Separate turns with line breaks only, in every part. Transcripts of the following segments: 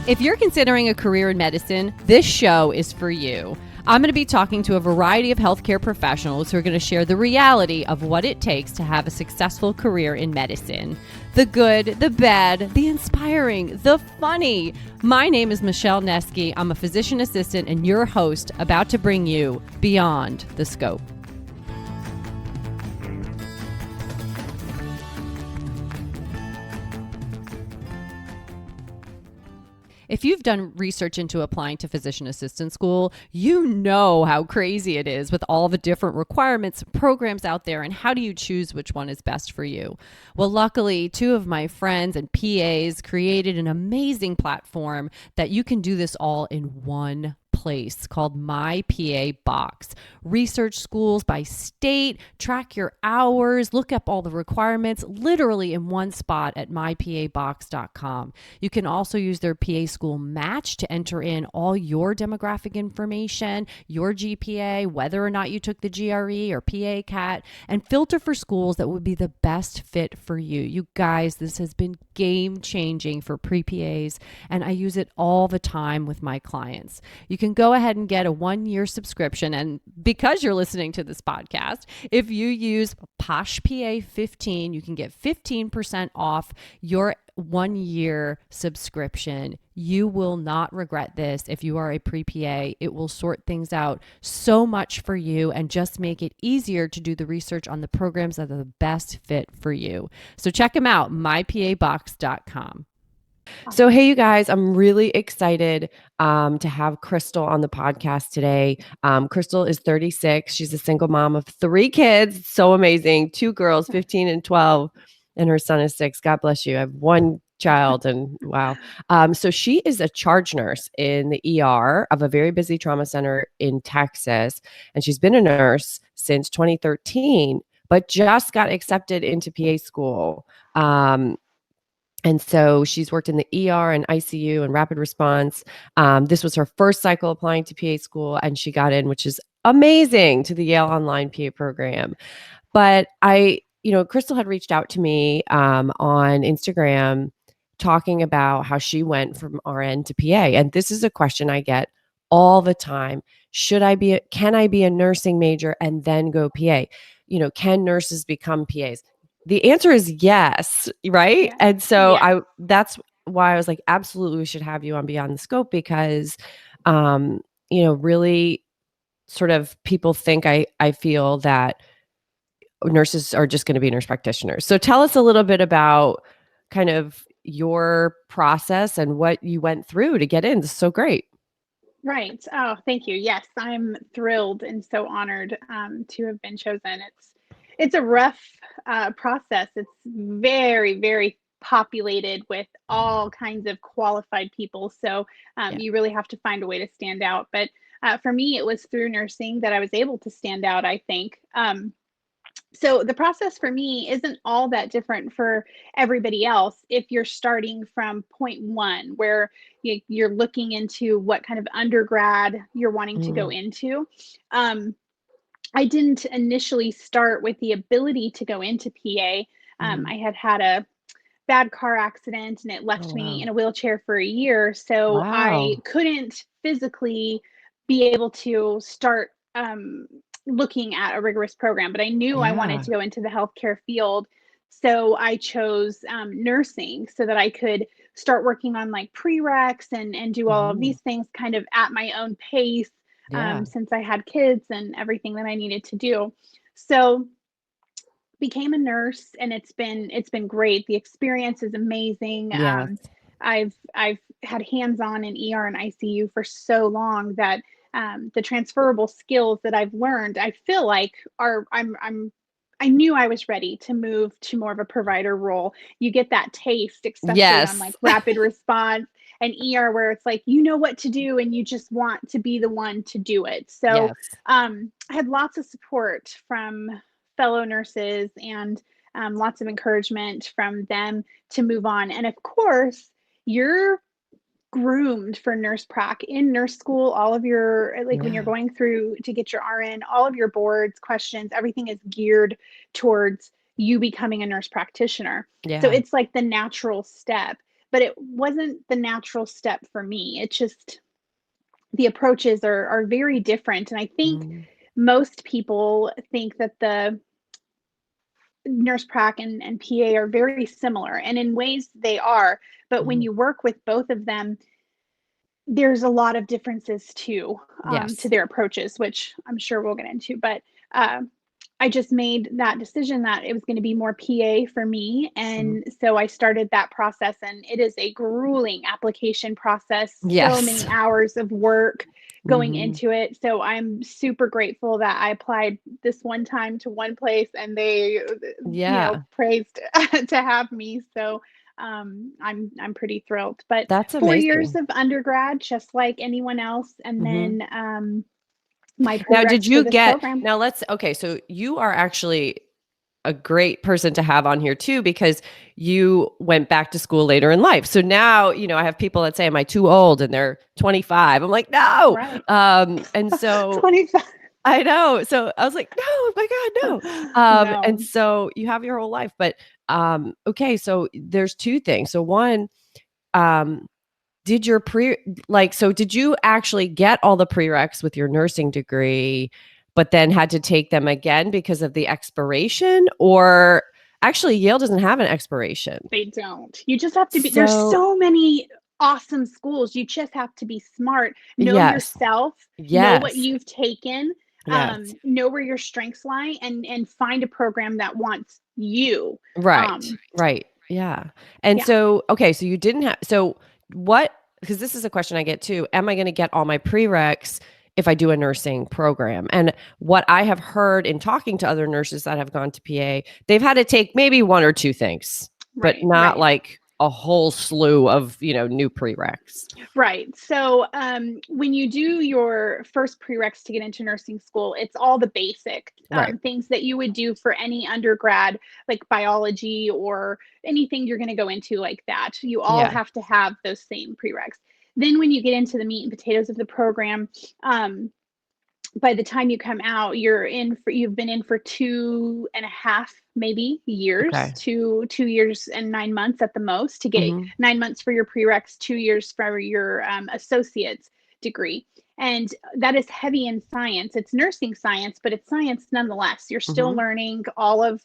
If you're considering a career in medicine, this show is for you. I'm going to be talking to a variety of healthcare professionals who are going to share the reality of what it takes to have a successful career in medicine. The good, the bad, the inspiring, the funny. My name is Michelle Neske. I'm a physician assistant and your host, about to bring you Beyond the Scope. If you've done research into applying to physician assistant school, you know how crazy it is with all the different requirements, programs out there, and how do you choose which one is best for you? Well, luckily, two of my friends and PAs created an amazing platform that you can do this all in one place called My PA Box. Research schools by state, track your hours, look up all the requirements, literally in one spot at mypabox.com. You can also use their PA school match to enter in all your demographic information, your GPA, whether or not you took the GRE or PA CAT, and filter for schools that would be the best fit for you. You guys, this has been game changing for pre-PAs, and I use it all the time with my clients. You can go ahead and get a 1-year subscription. And because you're listening to this podcast, if you use Posh PA 15, you can get 15% off your 1-year subscription. You will not regret this if you are a pre-PA. It will sort things out so much for you and just make it easier to do the research on the programs that are the best fit for you. So check them out, mypabox.com. So, hey, you guys, I'm really excited to have Krystal on the podcast today. Krystal is 36. She's a single mom of 3 kids. So amazing. 2 girls, 15 and 12, and her son is 6. God bless you. I have 1 child and wow. So she is a charge nurse in the ER of a very busy trauma center in Texas. And she's been a nurse since 2013, but just got accepted into PA school. And so she's worked in the ER and ICU and rapid response. This was her first cycle applying to PA school, and she got in, which is amazing, to the Yale Online PA program. But Krystal had reached out to me on Instagram talking about how she went from RN to PA. And this is a question I get all the time. Can I be a nursing major and then go PA? Can nurses become PAs? The answer is yes, right? Yeah. And so that's why I was like, absolutely, we should have you on Beyond the Scope because, really sort of people think I feel that nurses are just going to be nurse practitioners. So tell us a little bit about kind of your process and what you went through to get in. This is so great.
Right. Oh, thank you. Yes, I'm thrilled and so honored to have been chosen. It's a rough process. It's very, very populated with all kinds of qualified people. So you really have to find a way to stand out. But for me, it was through nursing that I was able to stand out, I think. So the process for me isn't all that different for everybody else if you're starting from point 1, where you're looking into what kind of undergrad you're wanting to go into. I didn't initially start with the ability to go into PA. I had a bad car accident and it left me in a wheelchair for a year. So I couldn't physically be able to start looking at a rigorous program, but I knew I wanted to go into the healthcare field. So I chose nursing so that I could start working on like PreReqs and do all of these things kind of at my own pace. Since I had kids and everything that I needed to do. So became a nurse and it's been great. The experience is amazing. I've had hands-on in ER and ICU for so long that the transferable skills that I've learned, I feel like I knew I was ready to move to more of a provider role. You get that taste, especially on like rapid response and ER, where it's like, you know what to do and you just want to be the one to do it. So I had lots of support from fellow nurses and lots of encouragement from them to move on. And of course, you're groomed for nurse prac in nurse school. All of your, when you're going through to get your RN, all of your boards, questions, everything is geared towards you becoming a nurse practitioner. So it's like the natural step. but it wasn't the natural step for me. It's just the approaches are very different. And I think
Mm,
most people think that the nurse prac and PA are very similar, and in ways they are. But when
mhm.
you work with both of them, there's a lot of differences too, to
Yes.
their approaches, which I'm sure we'll get into. But uh, I just made that decision that it was going to be more PA for me.
Mhm.
And so I started that process, and it is a grueling application process, so
Yes.
many hours of work going
Mhm.
into it. So I'm super grateful that I applied this one time to one place and they,
Yeah.
praised to have me. So I'm pretty thrilled. But
That's
4 years
amazing.
of undergrad, just like anyone else, and
Mhm.
then my
Now, did
prereqs for
you
this
get
program.
now let's okay, so you are actually a great person to have on here too because you went back to school later in life. So now, I have people that say, "Am I too old?" and they're 25. I'm like, "No."
Right.
And so
25.
I know. So I was like, "No, oh my God, no." And
No.
so you have your whole life, but okay, so there's two things. So one, um, did your so did you actually get all the prereqs with your nursing degree, but then had to take them again because of the expiration? Or actually, Yale doesn't have an expiration.
They don't. You just have to be, there's
So
so many awesome schools. You just have to be smart, know
yes,
yourself, know what
yes,
you've taken,
yes.
know where your strengths lie, and find a program that wants you.
Right,
Um,
right. Yeah. And
yeah,
so, okay, so you didn't have, so what, because this is a question I get too. Am I going to get all my prereqs if I do a nursing program? And what I have heard in talking to other nurses that have gone to PA, they've had to take maybe one or two things, but
right,
not
right.
like a whole slew of, new prereqs.
Right. So, when you do your first prereqs to get into nursing school, it's all the basic
Right.
things that you would do for any undergrad, like biology or anything you're going to go into like that. You all
Yeah.
have to have those same prereqs. Then, when you get into the meat and potatoes of the program, by the time you come out, you've been in for 2.5 maybe years,
Okay.
2 years and 9 months at the most to get
Hmm.
9 months for your prereqs, 2 years for your associate's degree. And that is heavy in science. It's nursing science, but it's science nonetheless. You're still
Hmm.
learning all of,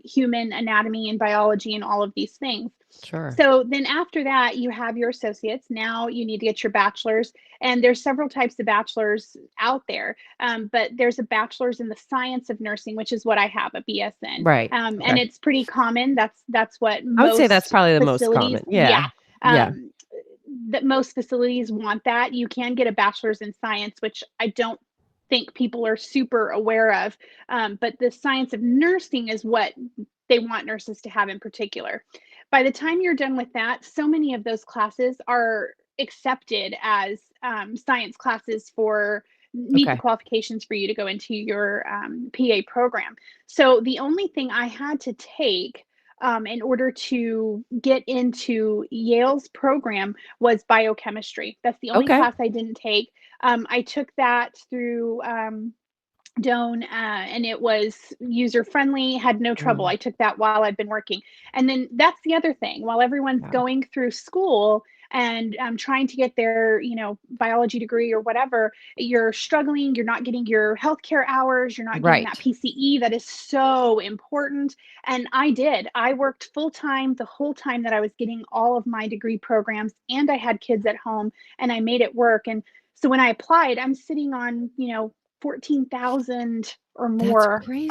human anatomy and biology and all of these things.
Sure.
So then after that, you have your associates. Now you need to get your bachelor's, and there's several types of bachelor's out there. But there's a bachelor's in the science of nursing, which is what I have, a BSN,
Right.
and
Okay.
it's pretty common. That's what
I would say that's
most
probably the most
facilities,
common.
yeah,
Yeah. Yeah.
um, that most facilities want that. You can get a bachelor's in science, which I don't think people are super aware of. But the science of nursing is what they want nurses to have in particular. By the time you're done with that, so many of those classes are accepted as science classes for meet the
Okay.
qualifications for you to go into your PA program. So the only thing I had to take in order to get into Yale's program was biochemistry. That's the only
Okay.
class I didn't take. I took that through Doan, and it was user friendly, had no trouble.
Mm,
I took that while I've been working. And then that's the other thing. While everyone's
yeah.
going through school and trying to get their, biology degree or whatever, you're struggling, you're not getting your healthcare hours, you're not getting that
Right.
PCE that is so important. And I did. I worked full time the whole time that I was getting all of my degree programs, and I had kids at home, and I made it work. And so when I applied, I'm sitting on, 14,000 or
That's
more
crazy.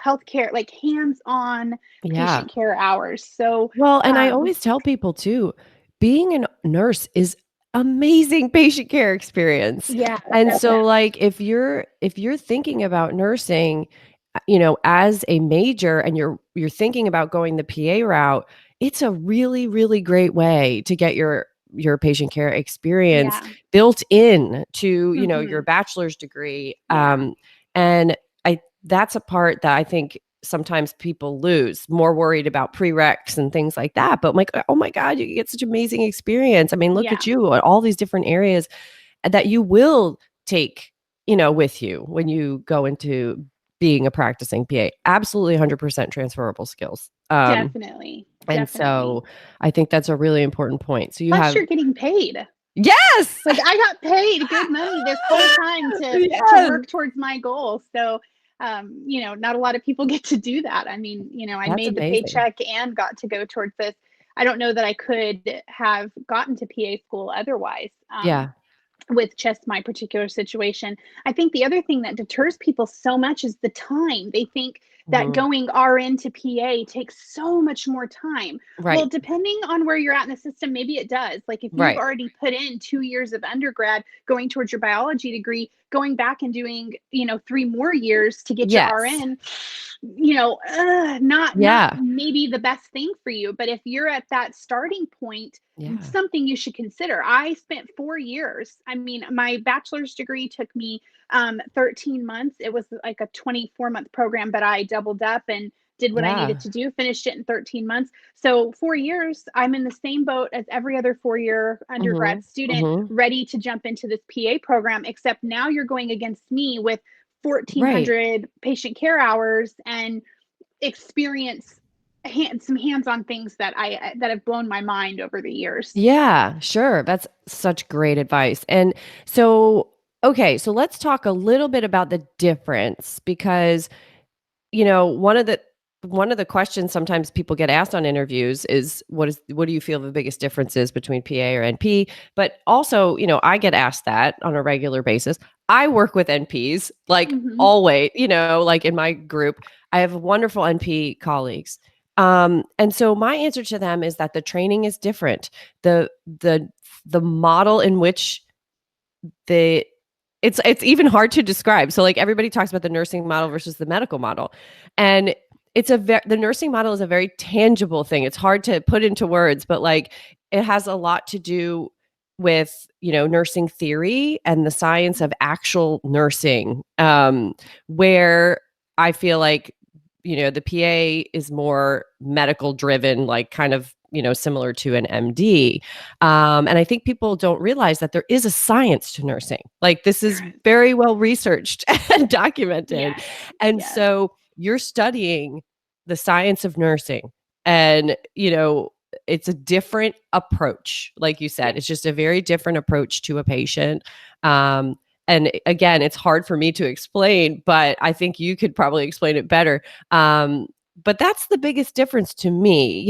healthcare, like hands-on
Yeah.
patient care hours. So,
Well, and I
um,
always tell people too, being a nurse is amazing patient care experience.
yeah,
And so
definitely.
like if you're thinking about nursing, as a major and you're thinking about going the PA route, it's a really really great way to get your patient care experience
Yeah.
built in to, your
Hmm.
bachelor's degree.
Yeah.
And I that's a part that I think sometimes people lose, more worried about prereqs and things like that. But I'm like, oh my God, you get such amazing experience. I mean, look
Yeah.
at you, all these different areas that you will take, with you when you go into being a practicing PA. Absolutely 100% transferable skills.
Definitely.
And
Definitely.
so I think that's a really important point. So you
Plus,
have,
you're getting paid.
yes,
Like I got paid good money this whole time to
yes,
work towards my goal. So, not a lot of people get to do that. I mean, I
that's
made the
amazing.
paycheck and got to go towards this. I don't know that I could have gotten to PA school otherwise.
Yeah.
With just my particular situation. I think the other thing that deters people so much is the time. They think that
Mhm.
going RN to PA takes so much more time. Well,
Right.
depending on where you're at in the system, maybe it does. Like if you've
Right.
already put in 2 years of undergrad going towards your biology degree, going back and doing, 3 more years to get your
Yes.
RN, not
Yeah.
maybe the best thing for you. But if you're at that starting point,
Yeah.
something you should consider. I spent 4 years. I mean, my bachelor's degree took me 13 months. It was like a 24-month program, but I doubled up and did what I needed
Yeah.
to do, finished it in 13 months. So 4 years, I'm in the same boat as every other 4-year undergrad
Mhm.
student
Mhm.
ready to jump into this PA program, except now you're going against me with
Right.
1,400 patient care hours and experience some hands-on things that have blown my mind over the years.
Yeah, sure. That's such great advice. And so, okay, so let's talk a little bit about the difference because, one of the questions sometimes people get asked on interviews is what do you feel the biggest difference is between PA or NP? But also, I get asked that on a regular basis. I work with NPs like
Hmm.
always, like in my group, I have wonderful NP colleagues. And so my answer to them is that the training is different. The model in which the it's even hard to describe. So like everybody talks about the nursing model versus the medical model. And the nursing model is a very tangible thing. It's hard to put into words, but like it has a lot to do with, nursing theory and the science of actual nursing. Where I feel like, the PA is more medical driven, like kind of, similar to an MD. And I think people don't realize that there is a science to nursing. Like this is
There is.
very well researched and documented.
Yes.
And
Yes.
so you're studying the science of nursing. And, it's a different approach. Like you said,
Yes.
it's just a very different approach to a patient. Um, and again, it's hard for me to explain, but I think you could probably explain it better. But that's the biggest difference to me.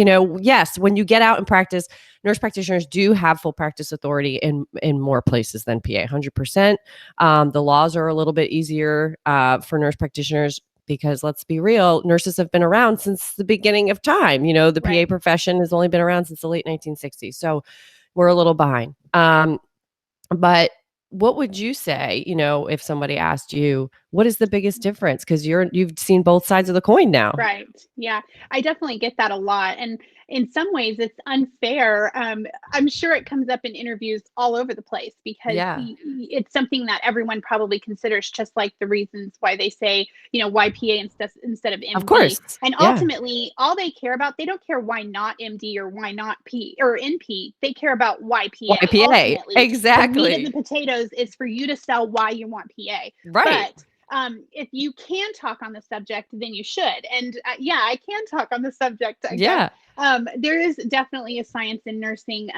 Yes, when you get out and practice, nurse practitioners do have full practice authority in more places than PA, 100%. The laws are a little bit easier for nurse practitioners because let's be real, nurses have been around since the beginning of time. The PA
Right.
profession has only been around since the late 1960s. So we're a little behind. But what would you say, if somebody asked you, what is the biggest difference? Because you've seen both sides of the coin now.
Right. Yeah. I definitely get that a lot. And in some ways, it's unfair. I'm sure it comes up in interviews all over the place because
Yeah,
it's something that everyone probably considers, just like the reasons why they say, why PA instead of
of
MD.
course.
And
Yeah.
ultimately, all they care about, they don't care why not MD or why not P or NP. They care about why PA.
YPA.
Ultimately, the meat of the
Exactly.
potatoes is for you to sell why you want PA.
Right.
But if you can talk on the subject, then you should. And yeah, I can talk on the subject, I guess.
Yeah.
There is definitely a science in nursing.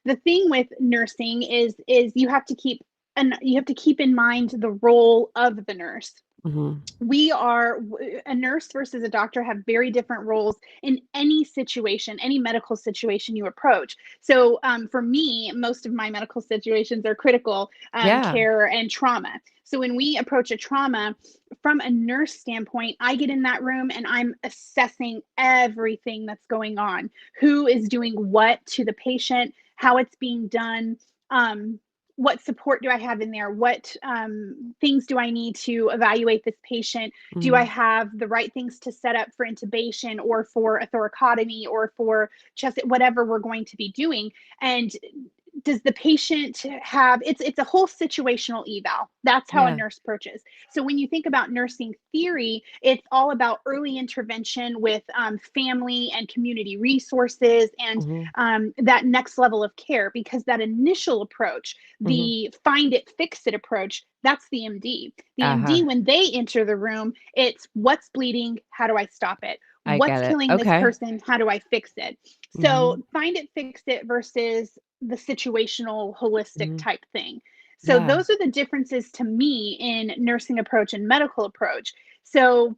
The thing with nursing is you have to keep in mind the role of the nurse.
Mhm.
We are A nurse versus a doctor have very different roles in any situation, any medical situation you approach. So for me, most of my medical situations are critical
Yeah.
care and trauma. So when we approach a trauma from a nurse standpoint, I get in that room and I'm assessing everything that's going on, who is doing what to the patient, how it's being done, um, what support do I have in there? What things do I need to evaluate this patient? Do I
Mhm.
have the right things to set up for intubation or for a thoracotomy or for chest, whatever we're going to be doing? And does the patient have it's a whole situational eval. That's how a
Yeah.
nurse approaches. So when you think about nursing theory, it's all about early intervention with family and community resources and
Mhm.
that next level of care, because that initial approach,
Mhm.
the find it fix it approach, that's the MD. The
Uh-huh.
MD, when they enter the room, it's what's bleeding, how do I stop it?
I
What's
get it.
killing this
Okay.
person? How do I fix it? So
Mhm.
find it, fix it versus the situational, holistic
Mhm.
type thing. So
Yeah.
those are the differences to me in nursing approach and medical approach. So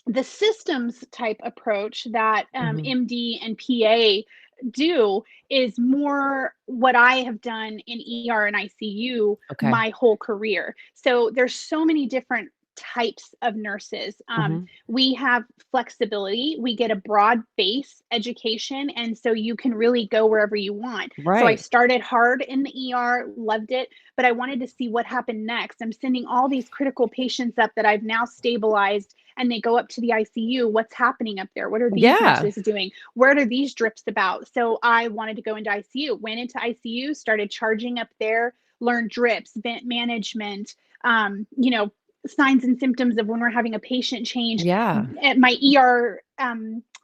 the systems type approach that
Mhm.
MD and PA do is more what I have done in ER and ICU
Okay.
my whole career. So there's so many different types of nurses.
Mhm.
We have flexibility. We get a broad base education, and so you can really go wherever you want. So I
Right.
started hard in the ER, loved it, but I wanted to see what happened next. I'm sending all these critical patients up that I've now stabilized, and they go up to the ICU. What's happening up there? What are these
Yeah.
nurses doing? What are these drips about? So I wanted to go into ICU, went into ICU, started charging up there, learned drips, vent management, signs and symptoms of when we're having a patient change.
Yeah.
And my ER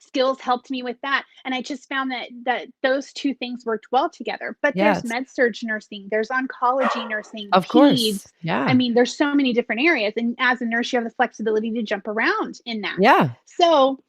skills helped me with that. And I just found that those two things worked well together. But there's
Yes.
med surg nursing, there's oncology nursing,
Of
peds.
course. Yeah.
I mean, there's so many different areas. And as a nurse, you have the flexibility to jump around in that.
Yeah.
So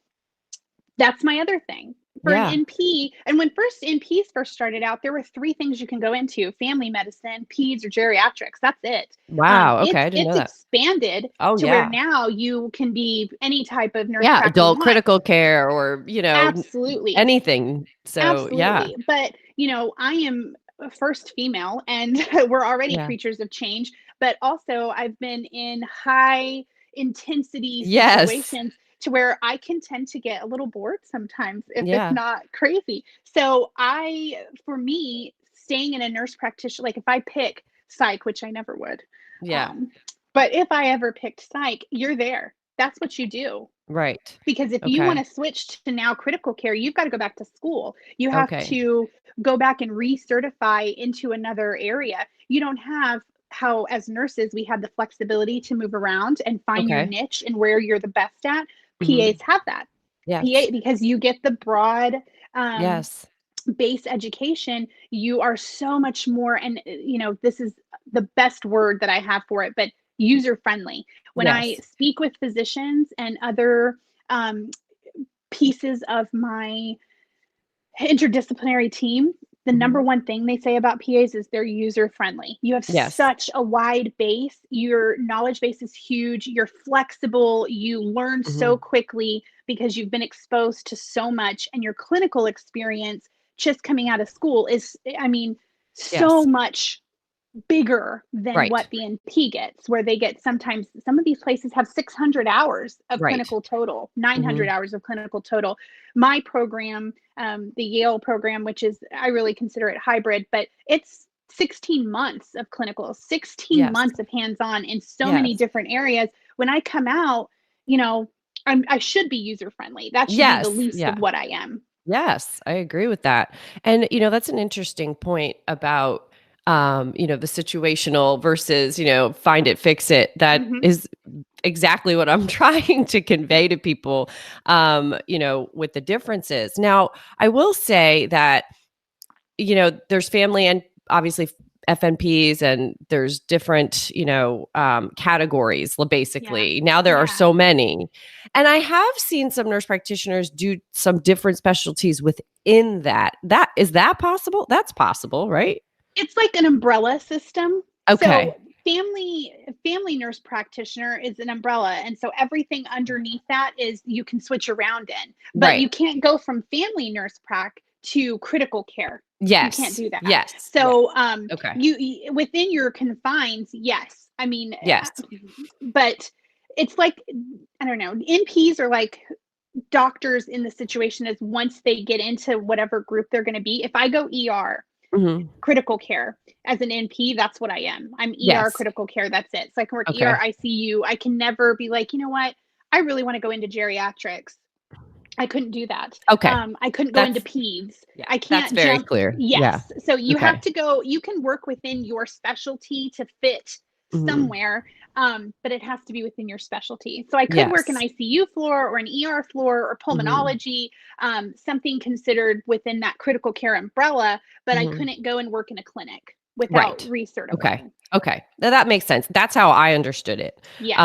that's my other thing. For an
Yeah.
NP, and when first NPs first started out, there were three things you can go into: family medicine, peds, or geriatrics. That's it.
Wow. Okay.
It's
I didn't know
it's
that.
expanded
Oh,
to where
yeah.
now you can be any type of nurse
Yeah.
prac you
Adult
want.
critical care or,
Absolutely.
anything. So, yeah.
Absolutely. But, I am a first female and we're already
Yeah.
creatures of change, but also I've been in high intensity
Yes.
situations to where I can tend to get a little bored sometimes if it's
Yeah.
not crazy. So for me, staying in a nurse practitioner, like if I pick psych, which I never would,
Yeah.
um, but if I ever picked psych, you're there. That's what you do.
Right.
Because if you want
Okay.
to switch to now critical care, you've got to go back to school. You have
Okay.
to go back and recertify into another area. You don't have how, as nurses, we have the flexibility to move around and find your
Okay.
niche and where you're the best at.
Mhm.
PAs have that.
Yes.
PA, because you get the broad um,
Yes.
base education, you are so much more. And, this is the best word that I have for it, but user friendly. When I
Yes.
speak with physicians and other um, pieces of my interdisciplinary team, the number
Mhm.
one thing they say about PAs is they're user friendly. You have
Yes.
such a wide base. Your knowledge base is huge. You're flexible. You learn so
Mhm.
quickly because you've been exposed to so much, and your clinical experience just coming out of school is, I mean, so
Yes.
much bigger than
Right.
what the NP gets, where they get, sometimes some of these places have 600 hours of
Right.
clinical total, 900
Mhm.
hours of clinical total. My program, the Yale program, which is, I really consider it hybrid, but it's 16 months of clinical, 16
Yes.
months of hands on in so many
Yes.
different areas. When I come out, you know, I should be user friendly. That should be the
Yes.
least of
Yeah.
what I am.
Yes, I agree with that. And, that's an interesting point about, the situational versus, find it, fix it. That
Hmm.
is exactly what I'm trying to convey to people, with the differences. Now, I will say that, there's family and obviously FNPs and there's different, categories
Yeah.
basically. Now there are
Yeah.
so many. And I have seen some nurse practitioners do some different specialties within that. Is that possible? That's possible, right?
It's like an umbrella system. So
Okay.
family nurse practitioner is an umbrella, and so everything underneath that is you can switch around in. But
Right.
you can't go from family nurse prac to critical care. You can't
Yes.
do that.
Yes. Yes.
So
Okay.
within your confines, yes. I mean,
Yes.
but it's like, I don't know. NPs are like doctors in the situation, as once they get into whatever group they're going to be. If I go ER,
Mhm.
critical care as an NP, that's what I am. I'm ER
Yes.
critical care. That's it. So I can work ER,
Okay.
ICU. I can never be like, you know what? I really want to go into geriatrics. I couldn't do that.
Okay.
I couldn't go into
That's
peds.
yeah,
I
that's
can't
very
jump.
clear. Yeah.
Yes. So you have
Okay.
to go, you can work within your specialty to fit
Mhm.
somewhere, but it has to be within your specialty. So I could work an
Yes.
ICU floor or an ER floor or
Mhm.
pulmonology, something considered within that critical care umbrella, but I
Mhm.
couldn't go and work in a clinic. without
Right.
recertifying.
Okay. Now that makes sense. That's how I understood it.
Yes.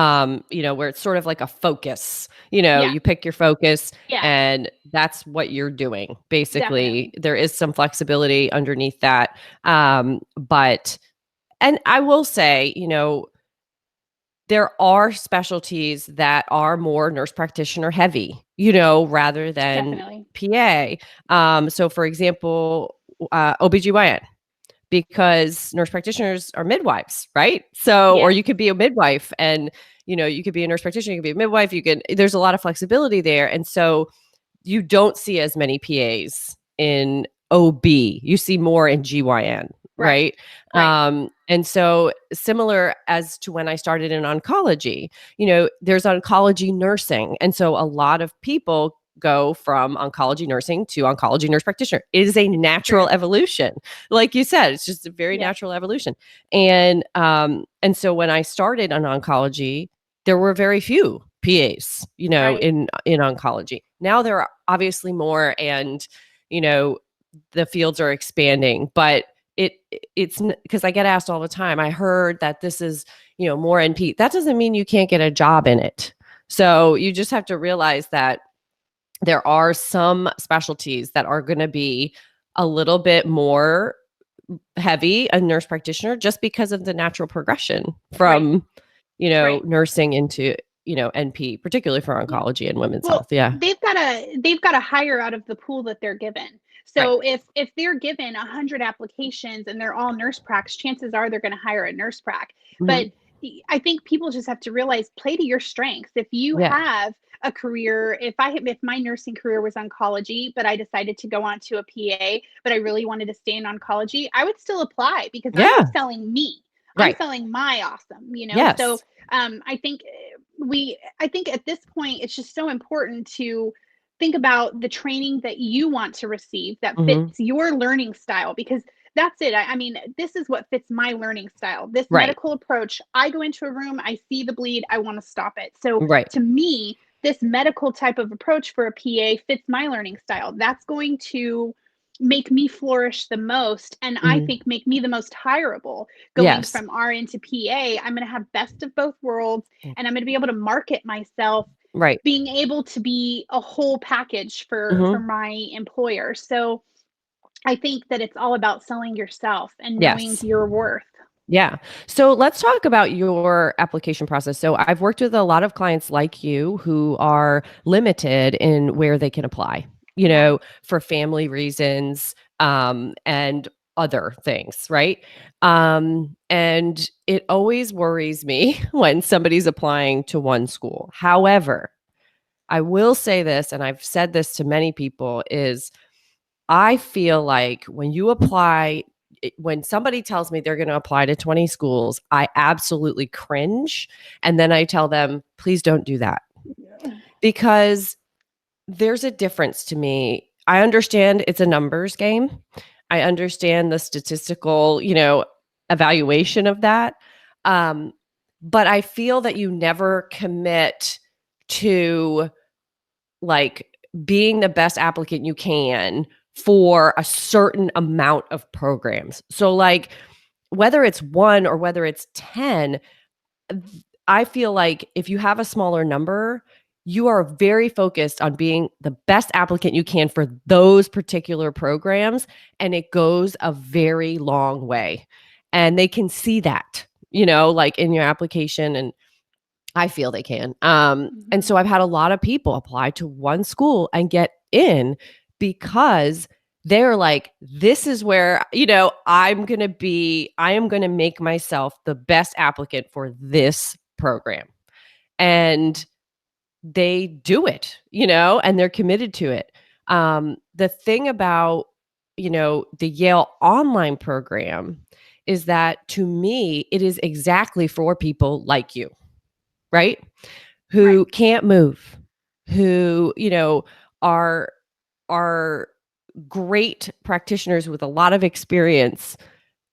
Where it's sort of like a focus.
Yeah.
You pick your focus
Yeah.
and that's what you're doing. Basically,
Definitely.
there is some flexibility underneath that. But and I will say, there are specialties that are more nurse practitioner heavy, rather than
Definitely.
PA. So for example, OBGYN, because nurse practitioners are midwives, right? So, or
Yes.
you could be a midwife and, you could be a nurse practitioner, you could be a midwife, there's a lot of flexibility there. And so you don't see as many PAs in OB. You see more in GYN,
Right.
right?
Right.
And so similar as to when I started in oncology, there's oncology nursing. And so a lot of people go from oncology nursing to oncology nurse practitioner. It is a natural
true.
evolution. Like you said, it's just a very
Yes.
natural evolution. And so when I started on oncology, there were very few PAs,
Right.
in oncology. Now there are obviously more, and the fields are expanding, but it's because I get asked all the time. I heard that this is, more NP. That doesn't mean you can't get a job in it. So you just have to realize that there are some specialties that are going to be a little bit more heavy a nurse practitioner, just because of the natural progression from
Right.
nursing into NP, particularly for
Yeah.
oncology and women's
Well,
health. Yeah.
they've got to hire out of the pool that they're given.
Right.
So if they're given 100 applications and they're all nurse pracs, chances are they're going to hire a nurse prac. But
Mhm.
I think people just have to realize, play to your strengths. If you
Yeah.
have a career, if my nursing career was oncology, but I decided to go on to a PA, but I really wanted to stay in oncology, I would still apply because I'm
Yeah.
selling me. I'm
Right.
selling my awesome, So
Yes.
I think I think at this point it's just so important to think about the training that you want to receive that
Mhm.
fits your learning style, because that's it. I mean, this is what fits my learning style. This
Right.
medical approach, I go into a room, I see the bleed, I want to stop it. So
Right.
to me, this medical type of approach for a PA fits my learning style. That's going to make me flourish the most, and I
Mhm.
think make me the most hireable. Going
Yes.
from RN to PA, I'm going to have best of both worlds, and I'm going to be able to market myself,
Right.
being able to be a whole package for
Mhm.
my employer. So I think that it's all about selling yourself and knowing
Yes.
your worth.
Yeah. So let's talk about your application process. So I've worked with a lot of clients like you who are limited in where they can apply,
Yeah.
for family reasons, and other things, right? And it always worries me when somebody's applying to one school. However, I will say this, and I've said this to many people, is I feel like when you apply, when somebody tells me they're going to apply to 20 schools, I absolutely cringe. And then I tell them, please don't do that, because there's a difference to me. I understand it's a numbers game. I understand the statistical, evaluation of that. Um, but I feel that you never commit to, like, being the best applicant you can for a certain amount of programs. So, like, whether it's 1 or whether it's 10, I feel like if you have a smaller number, you are very focused on being the best applicant you can for those particular programs, and it goes a very long way. And they can see that, like in your application, and I feel they can. And
Mhm.
so I've had a lot of people apply to one school and get in because they're like, this is where, I am going to make myself the best applicant for this program. And they do it, and they're committed to it. The thing about, the Yale online program is that, to me, it is exactly for people like you, right?
Right.
Who can't move, who, are great practitioners with a lot of experience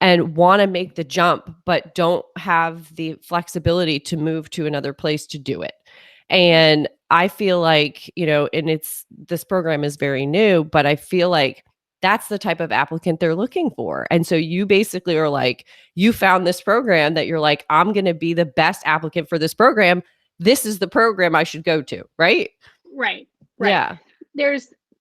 and want to make the jump, but don't have the flexibility to move to another place to do it. And I feel like, and this program is very new, but I feel like that's the type of applicant they're looking for. And so you basically are like, you found this program that you're like, I'm going to be the best applicant for this program. This is the program I should go to, right?
Right, right.
Yeah.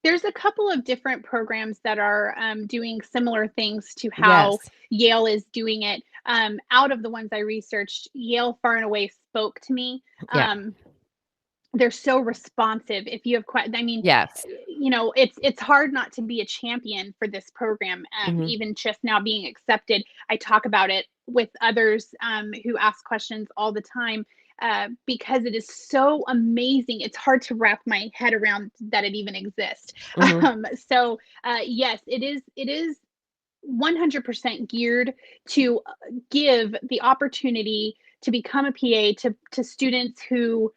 There's a couple of different programs that are doing similar things to how
Yes.
Yale is doing it. Out of the ones I researched, Yale far and away spoke to me.
Yeah.
They're so responsive. If you have I mean,
Yes.
it's hard not to be a champion for this program.
Mhm.
Even just now being accepted, I talk about it with others who ask questions all the time, because it is so amazing. It's hard to wrap my head around that it even exists.
Mhm.
So yes, it is 100% geared to give the opportunity to become a PA to students who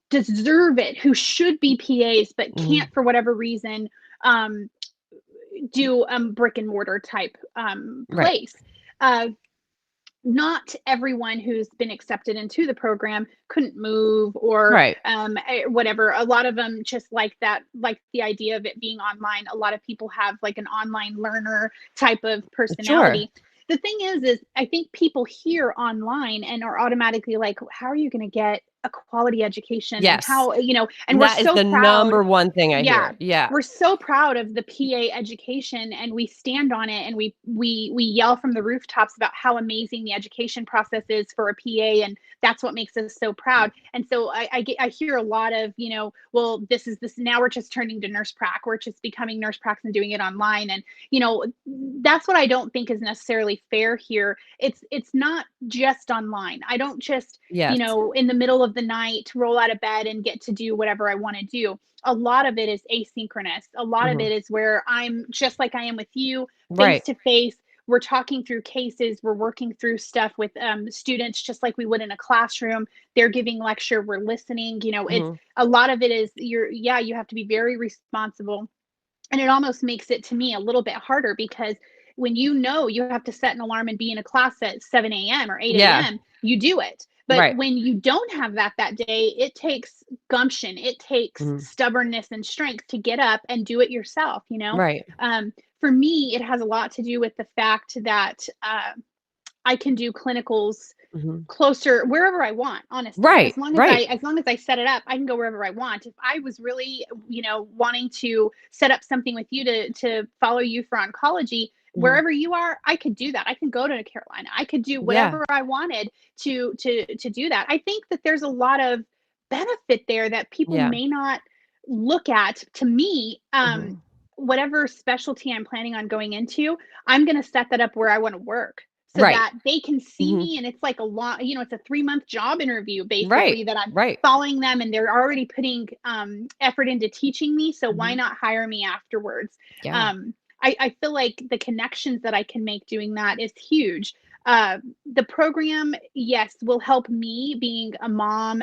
deserve it, who should be PAs but
Mhm.
can't for whatever reason um, do brick and mortar type
Right.
place. Uh, not everyone who's been accepted into the program couldn't move or
Right.
whatever. A lot of them just like that, like the idea of it being online. A lot of people have like an online learner type of
Sure.
personality. The thing is I think people hear online and are automatically like, how are you going to get a quality education? And
Yes.
how, and
And
we're
that is
so
the
proud.
number one thing I
Yeah,
hear. Yeah.
we're so proud of the PA education, and we stand on it, and we yell from the rooftops about how amazing the education process is for a PA, and that's what makes us so proud. And so I hear a lot of, well, this now we're just turning to nurse prac, we're just becoming nurse pracs and doing it online. And that's what I don't think is necessarily fair here. It's not just online. I don't just
Yes.
in the middle of the night roll out of bed and get to do whatever I want to do. A lot of it is asynchronous. A lot of
Mhm.
it is where I'm just like I am with you, face
Right.
to face. We're talking through cases. We're working through stuff with students, just like we would in a classroom. They're giving lecture. We're listening. It's
Mhm.
a lot of it is you have to be very responsible, and it almost makes it to me a little bit harder because when you have to set an alarm and be in a class at 7 a.m. or 8
Yeah.
a.m., you do it. But
Right.
when you don't have that day, it takes gumption, it takes
Mhm.
stubbornness and strength to get up and do it yourself.
Right.
For me, it has a lot to do with the fact that I can do clinicals
Mhm.
closer wherever I want, honestly.
Right. Right.
As long as I set it up, I can go wherever I want. If I was really, wanting to set up something with you to follow you for oncology,
Mhm.
wherever you are, I could do that. I can go to Carolina. I could do
Yeah.
whatever I wanted to do that. I think that there's a lot of benefit there that people
Yeah.
may not look at. To me,
Mhm.
whatever specialty I'm planning on going into, I'm going to set that up where I want to work so
Right.
that they can see
Mhm.
me. And it's like it's a 3-month job interview
Right.
basically that I'm
Right.
following them, and they're already putting effort into teaching me. So why
Mhm.
not hire me afterwards?
Yeah.
I feel like the connections that I can make doing that is huge. The program, yes, will help me being a mom.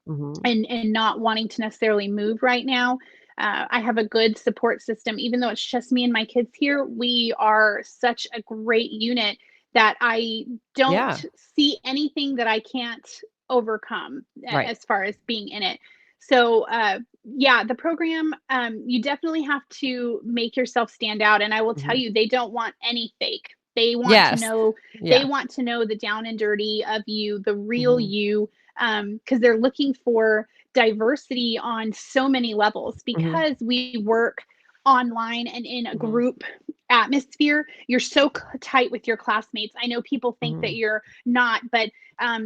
Mhm.
And not wanting to necessarily move right now. I have a good support system, even though it's just me and my kids here. We are such a great unit that I don't
Yeah.
see anything that I can't overcome
Right.
as far as being in it. So, yeah, the program, you definitely have to make yourself stand out. And I will tell
Mhm.
you, they don't want any fake. They want to
Yes.
know, they
Yeah.
want to know the down and dirty of you, the real
Mhm.
you, because they're looking for diversity on so many levels
Mhm.
because we work online and in a
Mhm.
group atmosphere. You're so tight with your classmates. I know people think that
Mhm.
you're not, but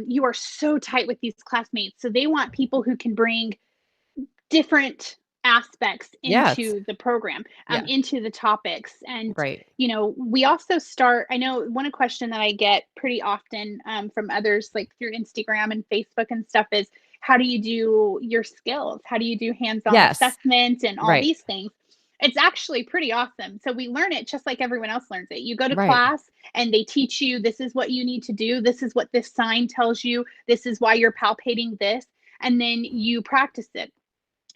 you are so tight with these classmates. So they want people who can bring different aspects
Yes.
into the program,
Yeah.
into the topics. And,
Right.
we also start, I know one question that I get pretty often from others, like through Instagram and Facebook and stuff, is how do you do your skills? How do you do hands on
Yes.
assessment and all
Right.
these things? It's actually pretty awesome. So we learn it just like everyone else learns it. You go to
Right.
class and they teach you this is what you need to do. This is what this sign tells you. This is why you're palpating this. And then you practice it.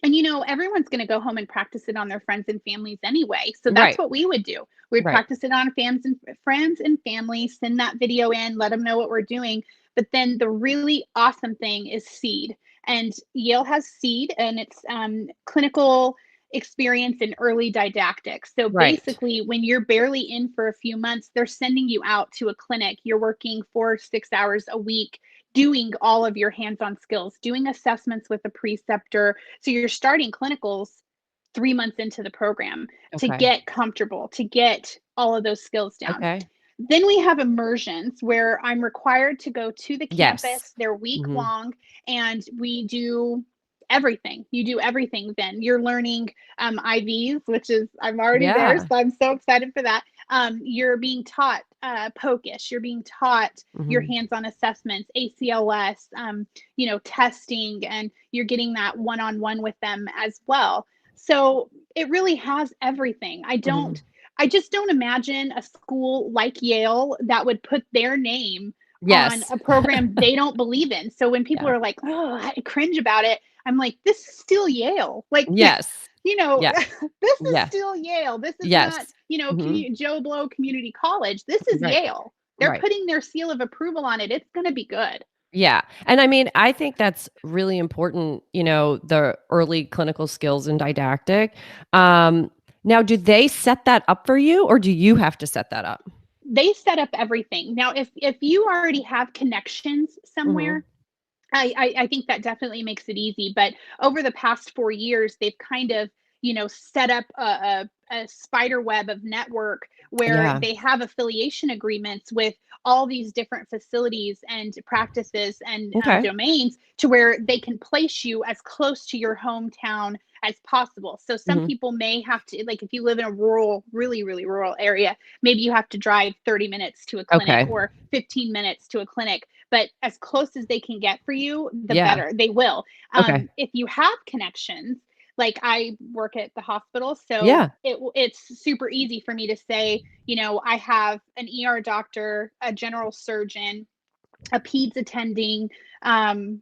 And everyone's going to go home and practice it on their friends and families anyway. So that's
Right.
what we would do. We'd
Right.
practice it on fans and friends and family, send that video in, let them know what we're doing. But then the really awesome thing is seed. And Yale has seed, and it's clinical. experience in early didactics. So
Right.
basically, when you're barely in for a few months, they're sending you out to a clinic. You're working 4 6 hours a week, doing all of your hands-on skills, doing assessments with a preceptor. So you're starting clinicals 3 months into the program to
Okay.
get comfortable, to get all of those skills down.
Okay.
Then we have immersions where I'm required to go to the
Yes.
campus. They're week
Hmm.
long, and we do everything. You do everything then. You're learning IVs, which is, I'm already there, so
Yeah.
I'm so excited for that. You're being taught POCUS. You're being taught your
Hmm.
hands-on assessments, ACLS, testing, and you're getting that one-on-one with them as well. So it really has everything.
Hmm.
I just don't imagine a school like Yale that would put their name on
Yes.
a program they don't believe in. So when people
Yeah.
are like, "Oh, I cringe about it," I'm like, "This is still Yale." Like,
Yes. Yeah.
this is
Yeah.
still Yale. This is not,
Yes. Hmm.
Joe Blow Community College. This is
Right.
Yale. They're
Right.
putting their seal of approval on it. It's going to be good.
Yeah. And I mean, I think that's really important, the early clinical skills and didactic. Um, Now, do they set that up for you or do you have to set that up?
They set up everything. Now, if you already have connections
Hmm.
somewhere, I think that definitely makes it easy. But over the past 4 years, they've kind of, set up a spider web of network where
Yeah.
they have affiliation agreements with all these different facilities and practices and
Okay.
domains to where they can place you as close to your hometown as possible. So some
Hmm.
people may have to, like, if you live in a rural, really, really rural area, maybe you have to drive 30 minutes to a clinic
Okay.
or 15 minutes to a clinic, but as close as they can get for you, the
Yeah.
better they will.
Okay.
If you have connections, like I work at the hospital, so
Yeah.
it's super easy for me to say, I have an ER doctor, a general surgeon, a peds attending, um,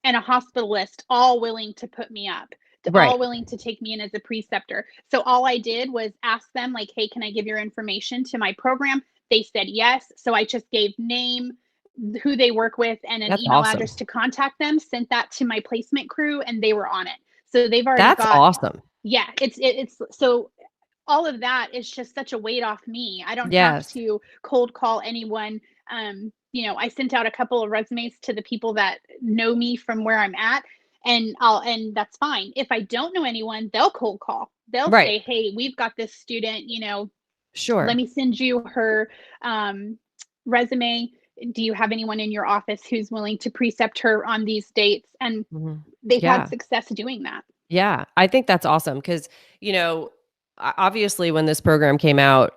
and a hospitalist all willing to put me up,
Right.
all willing to take me in as a preceptor. So all I did was ask them, like, hey, can I give your information to my program? They said yes. So I just gave name, who they work with, and an
That's
email
awesome.
address to contact them, sent that to my placement crew, and they were on it. So they've already
That's
got,
awesome.
yeah, it's so all of that is just such a weight off me. I don't have
Yes.
to cold call anyone. I sent out a couple of resumes to the people that know me from where I'm at, and that's fine. If I don't know anyone, they'll cold call. They'll
Right.
say, "Hey, we've got this student, let
Sure.
me send you her resume. Do you have anyone in your office who's willing to precept her on these dates?" And
Hmm.
they've had
Yeah.
success doing that.
Yeah. I think that's awesome because, obviously when this program came out,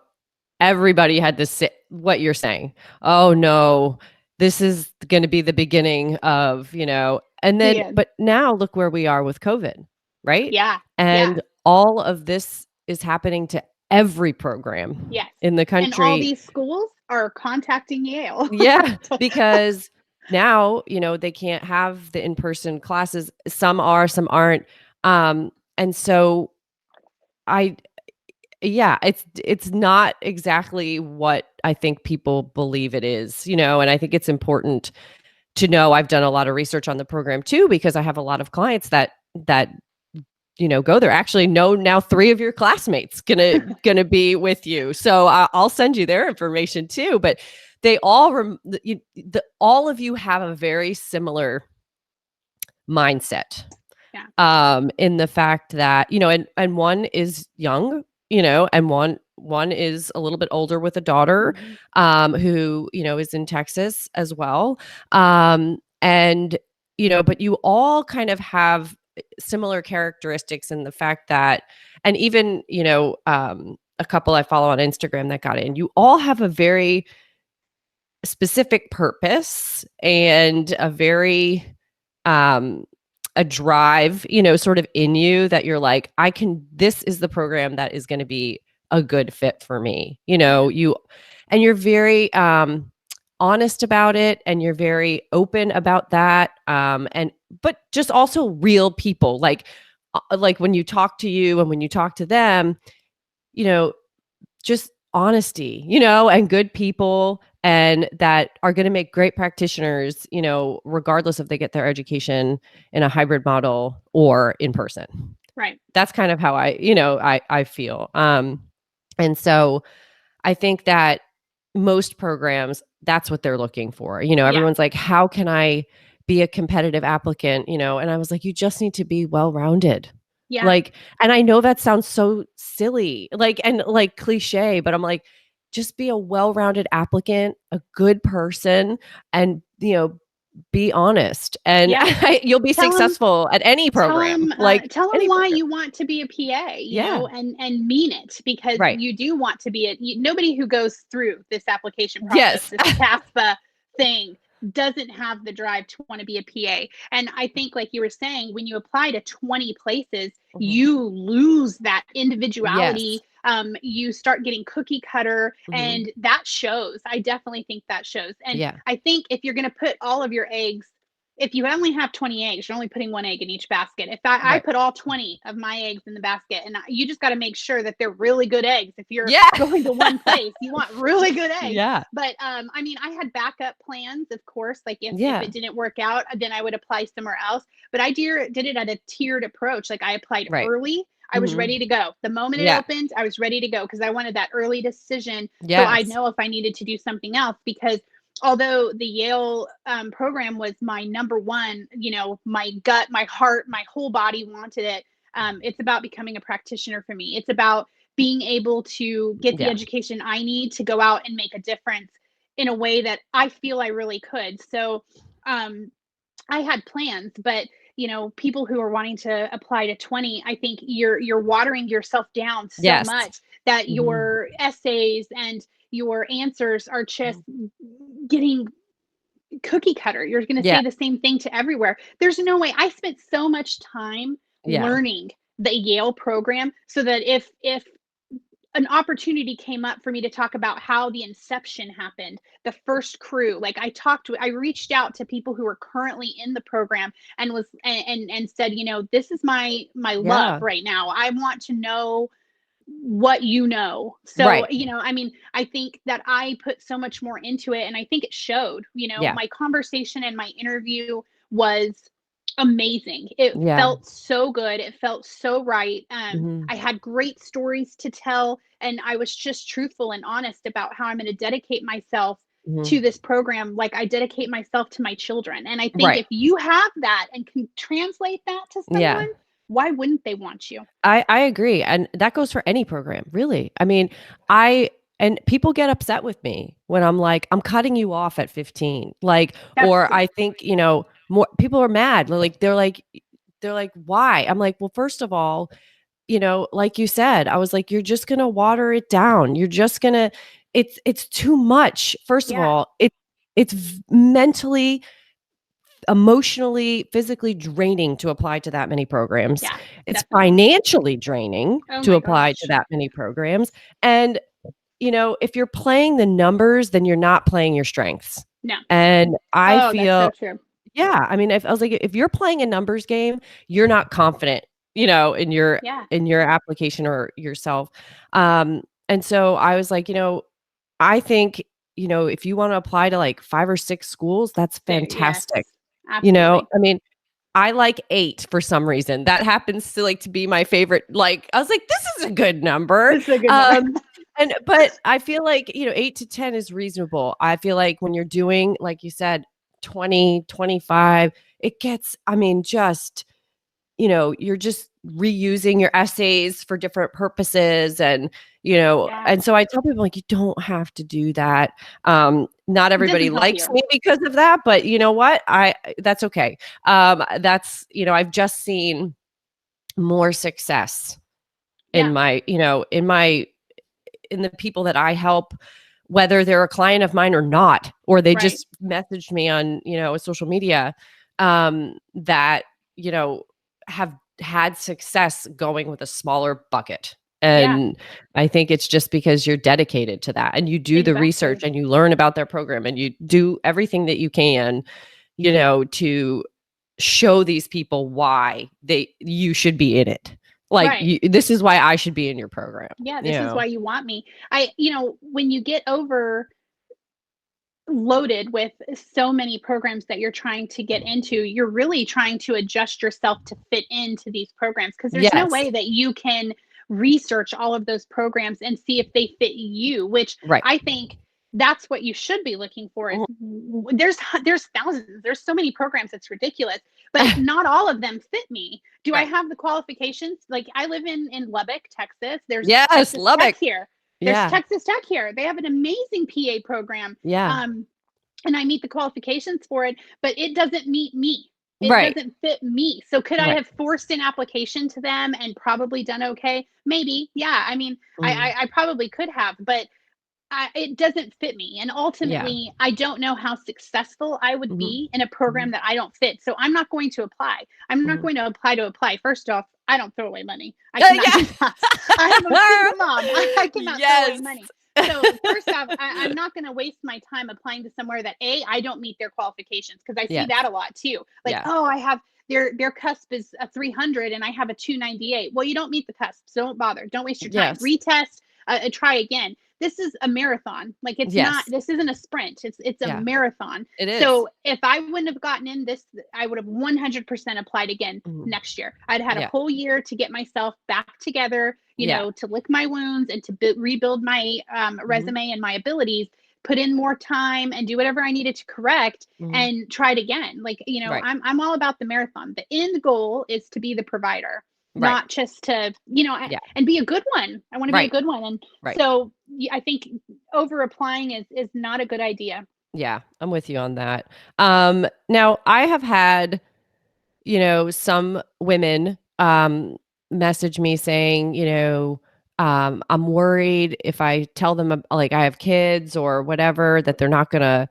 everybody had to say what you're saying. Oh no, this is going to be the beginning of, and
The
then,
end.
but now look where we are with COVID, right?
Yeah. Yeah.
And all of this is happening to every program
Yes.
in the
And all
country.
these schools are contacting Yale.
Yeah, because now, they can't have the in-person classes. Some are, some aren't. And so I yeah, it's not exactly what I think people believe it is, and I think it's important to know. I've done a lot of research on the program too because I have a lot of clients that go there. Actually, know now 3 of your classmates gonna be with you. So I'll send you their information too, but they all all of you have a very similar mindset,
Yeah.
in the fact that, and one is young, and one is a little bit older with a daughter,
Mhm.
who, is in Texas as well. And, but you all kind of have similar characteristics in the fact that, and even, a couple I follow on Instagram that got in, you all have a very specific purpose and a very, um a drive, sort of in you that you're like, this is the program that is going to be a good fit for me.
Yeah.
And you're very honest about it and you're very open about that. But just also real people, like when you talk to you and when you talk to them, you know, just honesty, and good people, and that are going to make great practitioners, regardless if they get their education in a hybrid model or in person.
Right.
That's kind of how I feel. And so I think that most programs, that's what they're looking for.
Yeah.
Everyone's like, how can I be a competitive applicant? And I was like, you just need to be well-rounded.
Yeah.
Like, and I know that sounds so silly, like, and like cliche, but I'm like, just be a well-rounded applicant, a good person, and, be honest, and
Yeah.
you'll be
Tell 'em
successful at any program, like
tell them
any
why
program.
you want to be a PA,
Yeah.
and mean it, because
Right.
you do want to be nobody who goes through this application process,
Yes.
this FAFSA thing, doesn't have the drive to want to be a PA. And I think, like you were saying, when you apply to 20 places,
Mhm.
you lose that
Yes.
individuality. You start getting cookie cutter,
Mhm.
and that shows. I definitely think that shows. And
Yeah.
I think if you're going to put all of your eggs, if you only have 20 eggs, you're only putting one egg in each basket. If I
Right.
put all 20 of my eggs in the basket, and you just got to make sure that they're really good eggs. If you're
Yeah.
going to one place, you want really good eggs.
Yeah.
But I mean, I had backup plans, of course. Like if
Yeah.
it didn't work out, then I would apply somewhere else. But I did it at a tiered approach. Like I applied
Right.
early. I was ready
Mhm.
to go. The moment it
Yeah.
opened, I was ready to go because I wanted that early decision, so I'd
Yes.
know if I needed to do something else. Because although the Yale program was my number one, my gut, my heart, my whole body wanted it. It's about becoming a practitioner for me. It's about being able to get the
Yeah.
education I need to go out and make a difference in a way that I feel I really could. So um, I had plans, but people who are wanting to apply to 20, I think you're watering yourself down so
Yes.
much that
Mhm.
your essays and your answers are just
Mhm.
getting cookie cutter. You're going to
Yeah.
say the same thing to everywhere. There's no way. I spent so much time
Yeah.
learning the Yale program so that if an opportunity came up for me to talk about how the inception happened, the first crew, like I reached out to people who are currently in the program and said, this is my love
Yeah.
right now. I want to know what you know. So,
Right.
I mean, I think that I put so much more into it, and I think it showed.
Yeah.
My conversation and my interview was amazing. It
Yeah.
felt so good. It felt so right.
Mhm.
I had great stories to tell, and I was just truthful and honest about how I'm going to dedicate myself to
Mhm.
this program like I dedicate myself to my children. And I think
Right.
if you have that and can translate that to
Yeah.
someone, why wouldn't they want you?
I agree, and that goes for any program, really. I mean, I and people get upset with me when I'm like, "I'm cutting you off at 15." Like,
That's
or I think, more people are mad. They're like, "Why?" I'm like, "Well, first of all, like you said, I was like, you're just gonna water it down. You're just gonna it's too much. First of
yeah.
all, it's mentally, emotionally, physically draining to apply to that many programs.
Yeah,
It's
definitely.
financially draining
Oh
to
my
apply to
gosh.
that many programs. And, if you're playing the numbers, then you're not playing your strengths.
No.
And I
Oh, that's so
feel,
true.
yeah, I mean, if I was like, if you're playing a numbers game, you're not confident, in your
Yeah.
application or yourself. And so I was like, I think, if you want to apply to like 5 or 6 schools, that's
There, yes.
fantastic.
Absolutely.
I mean, I like 8 for some reason. That happens to be my favorite. Like, I was like, this is a good number.
This is a good number.
But I feel like, 8 to 10 is reasonable. I feel like when you're doing, like you said, 20, 25, it gets, I mean, just, you're just reusing your essays for different purposes.
Yeah.
And so I tell people, like, you don't have to do that. Not
It
everybody
doesn't help
likes
you.
me because of that, but you know what? That's okay. I've just seen more success in
Yeah.
my, in the people that I help, whether they're a client of mine or not, or they
Right.
just messaged me on, social media, that, have had success going with a smaller bucket.
Yeah.
And I think it's just because you're dedicated to that and you do the research
Exactly.
and you learn about their program and you do everything that you can, to show these people why you should be in it. Like,
Right.
this is why I should be in your program,
Yeah. This is why you want me. When you get over loaded with so many programs that you're trying to get into. You're really trying to adjust yourself to fit into these programs, because there's no
Yes.
way that you can research all of those programs and see if they fit you, which
Right.
I think that's what you should be looking for. Is there's thousands, there's so many programs, it's ridiculous, but not all of them fit me. Do I
Right.
have the qualifications? Like, I live in Lubbock, Texas. There's
Yes,
Texas
Lubbock.
Tech here. There's
Yeah.
Texas Tech here. They have an amazing PA program.
Yeah.
And I meet the qualifications for it, but it doesn't meet me. It
Right.
doesn't fit me. So could I
Right.
have forced an application to them and probably done okay? Maybe. Yeah. I mean, I probably could have, but it doesn't fit me. And
Yeah.
ultimately, I don't know how successful I would
Mhm.
be in a program
Mhm.
that I don't fit. So I'm not going to apply. I'm not
Mhm.
going to apply to apply. First off, I don't throw away money. I cannot do that. I am a single mom. I cannot throw away
Yes.
money. So first off, I'm not going to waste my time applying to somewhere that I don't meet their qualifications, because I see
Yes.
that a lot too. Like,
Yeah.
oh, I have their cusp is a 300 and I have a 298. Well, you don't meet the cusp, so don't bother. Don't waste your time.
Yes.
Retest. Try again. This is a marathon. Like, it's not.
Yes.
This isn't a sprint. It's a
Yeah.
marathon.
It is.
So if I wouldn't have gotten in this, I would have 100% applied again
Mhm.
next year. I'd had a
Yeah.
whole year to get myself back together,
Yeah.
to lick my wounds and to rebuild my
Mhm.
resume and my abilities, put in more time and do whatever I needed to correct,
Mhm.
and try it again. Like,
Right.
I'm all about the marathon. The end goal is to be the provider,
Right.
not just to,
Yeah.
and be a good one. I want to be a
Right.
good one. And
Right.
so I think over applying is not a good idea.
Yeah. I'm with you on that. Now I have had, some women message me saying, I'm worried if I tell them like I have kids or whatever, that they're not gonna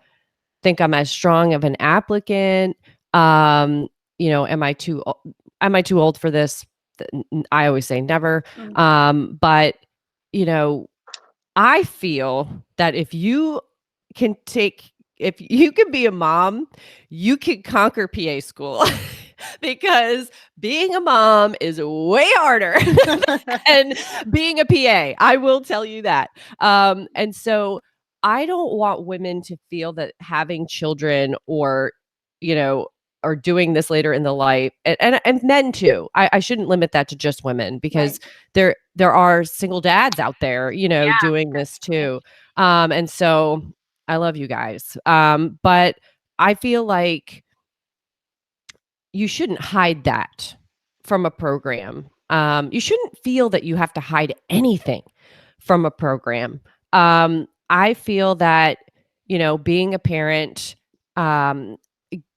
think I'm as strong of an applicant. Um, am I too old for this? I always say never.
Mm.
But you know, I feel that if you can be a mom, you can conquer PA school because being a mom is way harder than being a PA. I will tell you that. And so I don't want women to feel that having children you know, or doing this later in the life, and men too. I shouldn't limit that to just women, because
Right.
there are single dads out there,
Yeah,
doing this
definitely.
too. And so I love you guys. But I feel like you shouldn't hide that from a program. You shouldn't feel that you have to hide anything from a program. I feel that, being a parent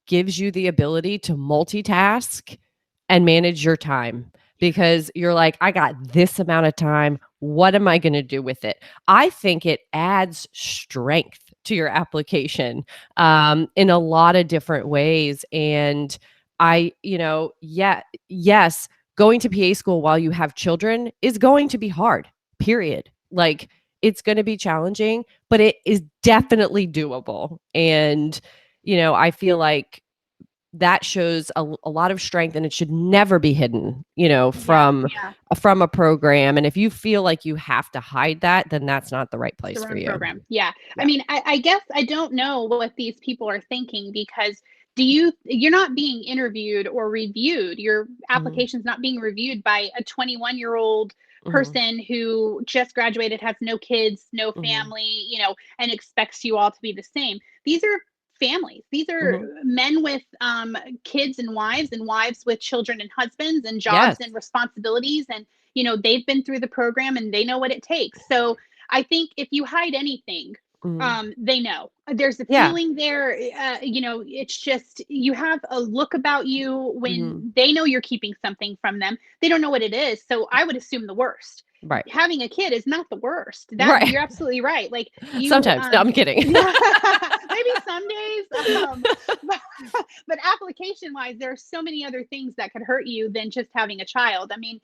gives you the ability to multitask and manage your time, because you're like, I got this amount of time. What am I going to do with it? I think it adds strength to your application in a lot of different ways. And yes, going to PA school while you have children is going to be hard, period. Like, it's going to be challenging, but it is definitely doable. And, I feel like that shows a lot of strength, and it should never be hidden,
Yeah, yeah.
from a program. And if you feel like you have to hide that, then that's not the right
It's the
place for
wrong
you.
program. Yeah. I
Yeah.
mean, I guess I don't know what these people are thinking, because you're not being interviewed or reviewed. Your
Mhm.
application's not being reviewed by a 21-year-old
Mhm.
person who just graduated, has no kids, no
Mhm.
family, and expects you all to be the same. These are families. These are
Mhm.
men with kids and wives with children and husbands and jobs
Yes.
and responsibilities. And, they've been through the program and they know what it takes. So I think if you hide anything,
Mhm.
they know. There's a
Yeah.
feeling there. It's just, you have a look about you
Mhm.
when they know you're keeping something from them. They don't know what it is. So I would assume the worst.
Right.
Having a kid is not the worst. That
Right.
you're absolutely right. Like, you,
Sometimes. No, I'm kidding.
yeah, maybe some days. But, but application wise, there are so many other things that could hurt you than just having a child. I mean,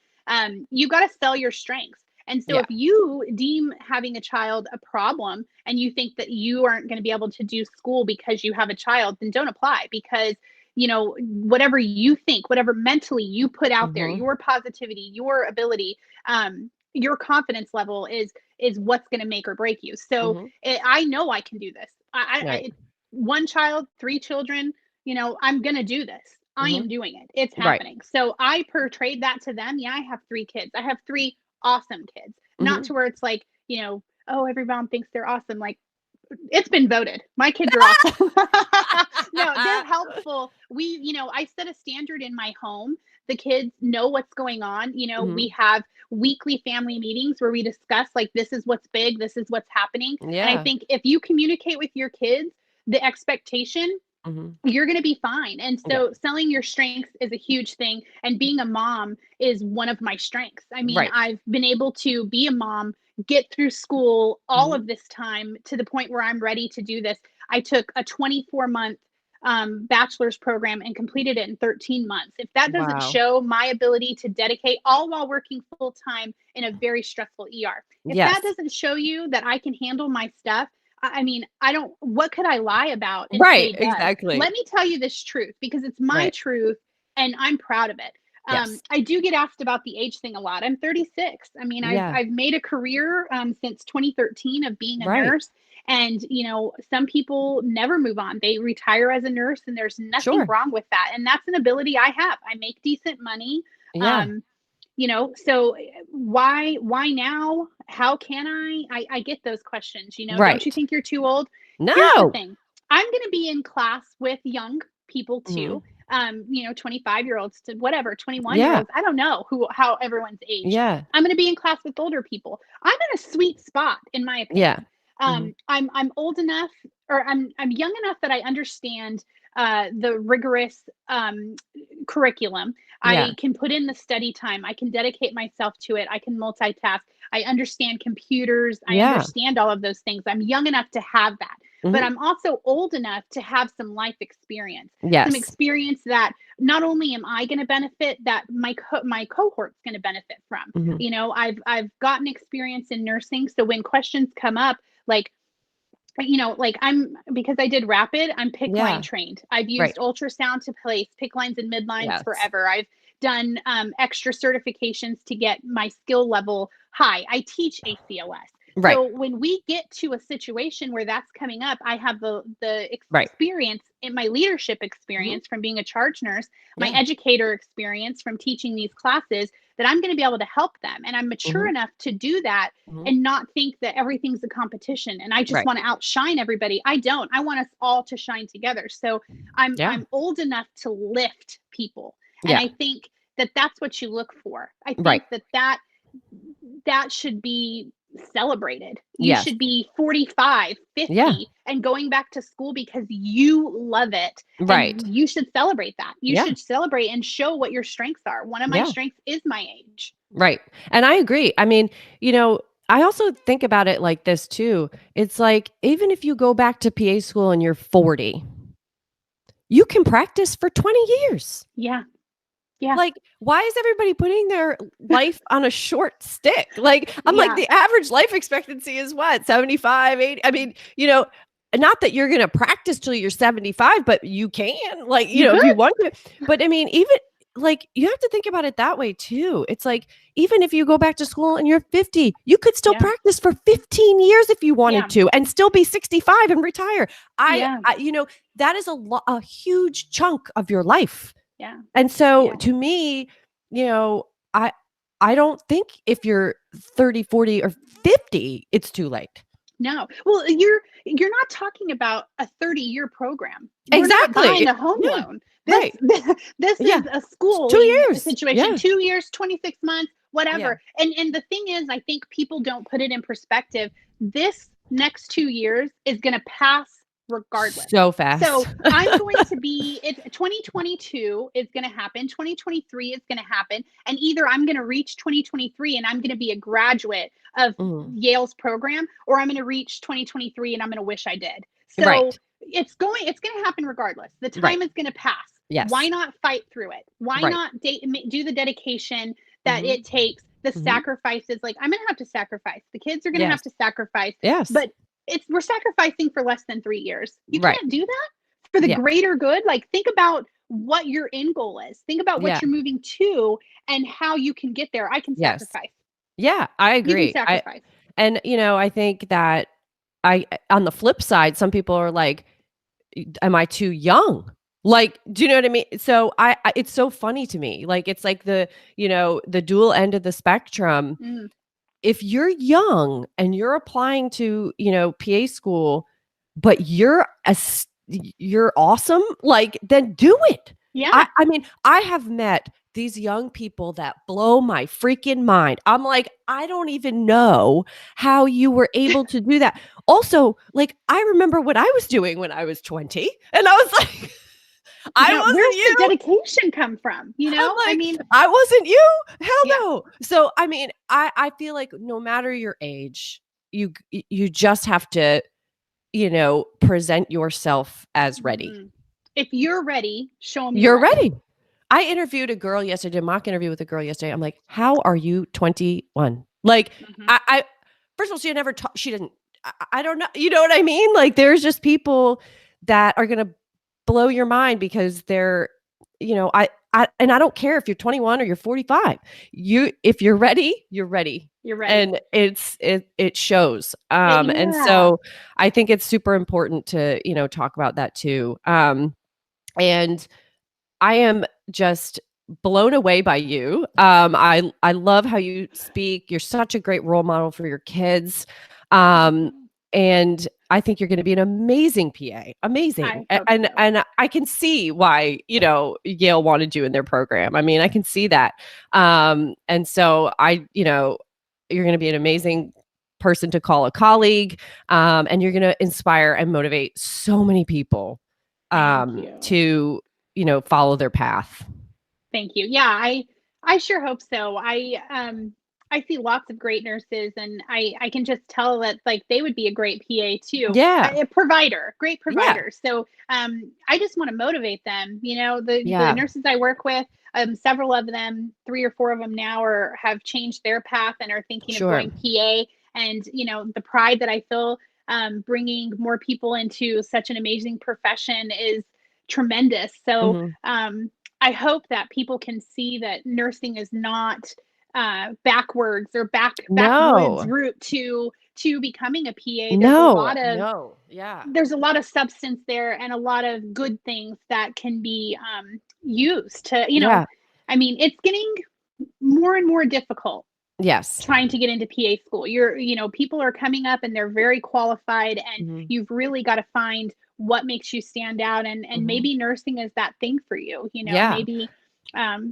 you got to sell your strengths. And so
Yeah.
if you deem having a child a problem and you think that you aren't going to be able to do school because you have a child, then don't apply, because whatever you think, whatever mentally you put out there,
Mhm.
your positivity, your ability, your confidence level is what's going to make or break you. So
Mhm.
I know I can do this.
Right.
one child, 3 children, I'm going to do this. I
Hmm.
am doing it. It's
Right.
happening. So I portrayed that to them. Yeah, I have 3 kids. I have 3 awesome kids. Not
Hmm.
to where it's like, oh, every mom thinks they're awesome. Like, it's been voted. My kids are awesome. No, they're helpful. I set a standard in my home. The kids know what's going on.
Hmm.
We have weekly family meetings where we discuss, like, this is what's big, this is what's happening. And I
Yeah.
think if you communicate with your kids the expectation,
Hmm.
you're going to be fine. And
Yeah.
so selling your strengths is a huge thing. And being a mom is one of my strengths. I mean,
Right.
I've been able to be a mom, get through school all
Hmm.
of this time to the point where I'm ready to do this. I took a 24-month bachelor's program and completed it in 13 months. If that doesn't
Wow.
show my ability to dedicate, all while working full time in a very stressful ER, if that
Yes.
doesn't show you that I can handle my stuff, I mean, I don't, what could I lie about and
Right.
say does?
Exactly.
Let me tell you this truth because it's my
Right.
truth and I'm proud of it.
Yes.
I do get asked about the age thing a lot. I'm 36. I mean,
Yeah.
I've made a career since 2013 of being a
Right.
nurse. And, some people never move on. They retire as a nurse, and there's nothing
Sure.
wrong with that. And that's an ability I have. I make decent money.
Yeah.
Um, so why now? How can I get those questions. Don't you
Right.
think you're too old? Here's the
No.
thing. I'm going to be in class with young people
Hmm.
too. 25-year-olds to whatever, 21 year
Yeah.
olds. I don't know how everyone's age.
Yeah.
I'm going to be in class with older people. I'm in a sweet spot, in my
Yeah.
opinion.
Hmm.
I'm old enough, or I'm young enough that I understand the rigorous curriculum.
Yeah.
I can put in the study time. I can dedicate myself to it. I can multitask. I understand computers. I
Yeah.
understand all of those things. I'm young enough to have that. But
Hmm.
I'm also old enough to have some life experience, some
Yes.
experience that not only am I going to benefit, that my cohort's going to benefit from.
Hmm.
I've gotten experience in nursing, so when questions come up, like, like, because I did rapid, I'm PIC line
Yeah.
trained. I've
Right.
used ultrasound to place PIC lines and midlines
Yes.
forever. I've done extra certifications to get my skill level high. I teach ACLS.
Right.
So when we get to a situation where that's coming up, I have the
Right.
experience in my leadership
Hmm.
experience from being a charge nurse, my
Yeah.
educator experience from teaching these classes, that I'm going to be able to help them. And I'm mature
Hmm.
enough to do that
Hmm.
and not think that everything's a competition and I just
Right.
want to outshine everybody. I don't. I want us all to shine together. So I'm
Yeah.
I'm old enough to lift people. And
Yeah.
I think that that's what you look for. I
Right.
think that should be celebrated. You
Yes.
should be 45,
Yeah.
50 and going back to school because you love it,
Right.
and you should celebrate that. You
Yeah.
should celebrate and show what your strengths are. One of my
Yeah.
strengths is my age.
Right. And I agree. I mean, I also think about it like this too. It's like, even if you go back to PA school and you're 40, you can practice for 20 years.
Yeah. Yeah.
Like, why is everybody putting their life on a short stick? Like, I'm like,
Yeah.
the average life expectancy is what, 75, 80? I mean, not that you're going to practice till you're 75, but you can, like,
You
if you
could.
want to. But I mean, even like, you have to think about it that way too. It's like, even if you go back to school and you're 50, you could still
Yeah.
practice for 15 years if you
Yeah.
wanted to and still be 65 and retire.
Yeah.
That is a huge chunk of your life.
Yeah.
And so
Yeah.
to me, I I don't think if you're 30, 40, or 50, it's too late.
No. Well, you're not talking about a 30-year program. We're not
Exactly.
buying a home
Yeah.
loan. This
Right.
this
Yeah.
is a
It's 2
schooling
years.
situation.
Yeah.
2 years, 26 months,
Yeah.
whatever. And the thing is, I think people don't put it in perspective. This next 2 years is going to pass regardless.
So fast.
So I'm going to be, 2022 is going to happen. 2023 is going to happen. And either I'm going to reach 2023 and I'm going to be a graduate of
Mhm.
Yale's program, or I'm going to reach 2023 and I'm going to wish I did. So
Right.
it's going to happen regardless. The
Right.
time is going to pass. Why
Yes.
not fight through it? Why
Right.
not do the dedication that
Mhm.
it takes, the
Mhm.
sacrifices? Like, I'm going to have to sacrifice. The kids are going to have
Yes.
to sacrifice.
Yes.
But we're sacrificing for less than 3 years. You
Right.
can't do that for the
Yeah.
greater good. Like, think about what your end goal is. Think about what
Yeah.
you're moving to and how you can get there. I can
Yes.
sacrifice.
Yeah, I
You can
agree.
sacrifice.
I think that on the flip side, some people are like, am I too young? Like, do you know what I mean? So I it's so funny to me. Like, it's like the, the dual end of the spectrum.
Mm.
If you're young and you're applying to, PA school, but you're awesome, like, then do it.
Yeah.
I mean, I have met these young people that blow my freaking mind. I'm like, I don't even know how you were able to do that. Also, like, I remember what I was doing when I was 20, and I was like, I wasn't
where's
you.
the dedication come from?
I'm like,
I mean,
I wasn't you. Hell
Yeah.
no. So, I mean, I feel like no matter your age, you just have to, present yourself as ready.
mhm. If you're ready, show them
You're ready. I interviewed a girl yesterday, mock interview with a girl yesterday. I'm like, how are you 21? Like,
Mhm.
I first of all, she had never taught, she didn't, I don't know. You know what I mean? Like, there's just people that are going to blow your mind because they're, and I don't care if you're 21 or you're 45. If you're ready, you're ready.
You're ready.
And it shows. And
Yeah.
so I think it's super important to, talk about that too. And I am just blown away by you. I love how you speak. You're such a great role model for your kids. And I think you're going to be an amazing PA. Amazing.
I hope so.
And I can see why, Yale wanted you in their program. I mean, I can see that. And so you're going to be an amazing person to call a colleague. And you're going to inspire and motivate so many people
Thank you.
to follow their path.
Thank you. Yeah, I sure hope so. I see lots of great nurses, and I can just tell that, like, they would be a great PA too.
Yeah.
A great provider. So I just want to motivate them. The nurses I work with, several of them, 3 or 4 of them now have changed their path and are thinking
Sure.
of going PA. And the pride that I feel bringing more people into such an amazing profession is tremendous. So I hope that people can see that nursing is not backwards or backwoods route to becoming a PA. There's a lot of substance there and a lot of good things that can be used to, I mean, it's getting more and more difficult.
Yes.
Trying to get into PA school. People are coming up and they're very qualified, and you've really got to find what makes you stand out, and maybe nursing is that thing for you.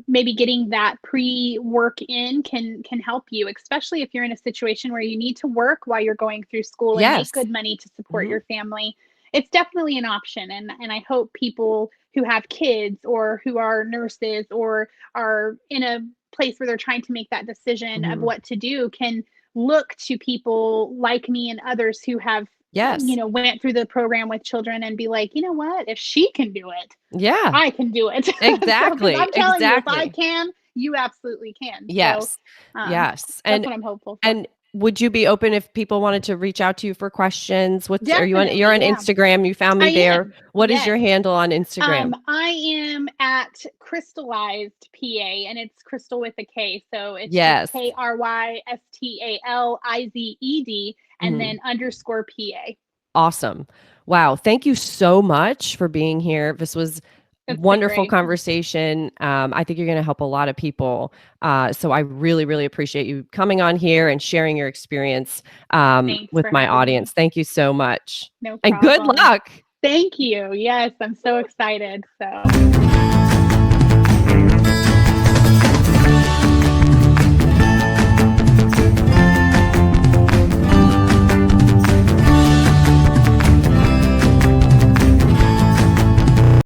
Maybe getting that pre-work in can help you, especially if you're in a situation where you need to work while you're going through school and make good money to support your family. It's definitely an option, and I hope people who have kids or who are nurses or are in a place where they're trying to make that decision of what to do can look to people like me and others who have went through the program with children and be like, you know what, if she can do it, I can do it.
Exactly.
So, I'm telling you, if I can, you absolutely can.
Yes.
So,
yes.
That's what I'm hopeful for.
And would you be open if people wanted to reach out to you for questions? You're on Instagram. You found me there. What is your handle on Instagram?
I am at Krystalized PA, and it's Krystal with a K. So it's KRYSTALIZED and then _PA.
Awesome. Wow. Thank you so much for being here. This was wonderful conversation. I think you're going to help a lot of people. So I really, really appreciate you coming on here and sharing your experience with my audience. Thank you so much.
No problem.
And good luck.
Thank you. Yes, I'm so excited. So.